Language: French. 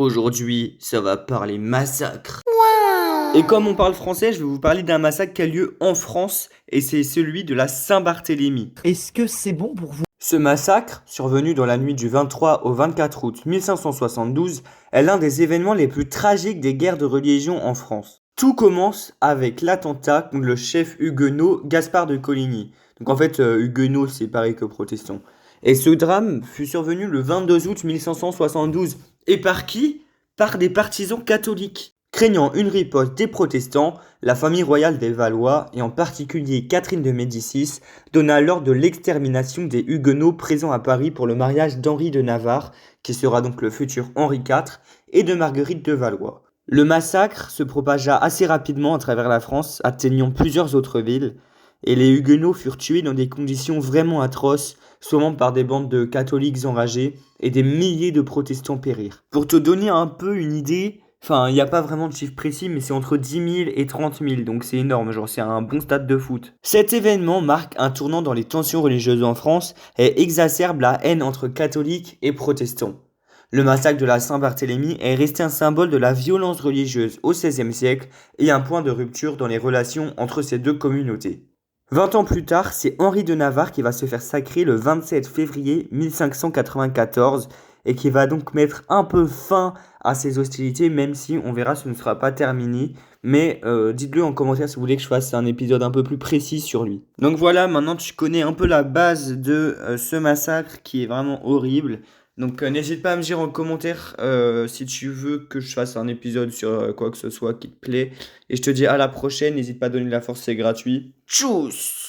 Aujourd'hui, ça va parler massacre. Et comme on parle français, je vais vous parler d'un massacre qui a lieu en France, et c'est celui de la Saint-Barthélemy. Est-ce que c'est bon pour vous? Ce massacre, survenu dans la nuit du 23 au 24 août 1572, est l'un des événements les plus tragiques des guerres de religion en France. Tout commence avec l'attentat contre le chef huguenot Gaspard de Coligny. Donc en fait, huguenot c'est pareil que protestant. Et ce drame fut survenu le 22 août 1572. Et par qui? Par des partisans catholiques. Craignant une riposte des protestants, la famille royale des Valois, et en particulier Catherine de Médicis, donna l'ordre de l'extermination des Huguenots présents à Paris pour le mariage d'Henri de Navarre, qui sera donc le futur Henri IV, et de Marguerite de Valois. Le massacre se propagea assez rapidement à travers la France, atteignant plusieurs autres villes, et les Huguenots furent tués dans des conditions vraiment atroces, souvent par des bandes de catholiques enragés, et des milliers de protestants périrent. Pour te donner un peu une idée, enfin, il n'y a pas vraiment de chiffre précis, mais c'est entre 10 000 et 30 000, donc c'est énorme, genre c'est un bon stade de foot. Cet événement marque un tournant dans les tensions religieuses en France et exacerbe la haine entre catholiques et protestants. Le massacre de la Saint-Barthélemy est resté un symbole de la violence religieuse au XVIe siècle et un point de rupture dans les relations entre ces deux communautés. 20 ans plus tard, c'est Henri de Navarre qui va se faire sacrer le 27 février 1594 et qui va donc mettre un peu fin à ces hostilités, même si on verra ce ne sera pas terminé. Mais dites-le en commentaire si vous voulez que je fasse un épisode un peu plus précis sur lui. Donc voilà, maintenant tu connais un peu la base de ce massacre qui est vraiment horrible. Donc n'hésite pas à me dire en commentaire si tu veux que je fasse un épisode sur quoi que ce soit qui te plaît. Et je te dis à la prochaine, n'hésite pas à donner de la force, c'est gratuit. Tchuss!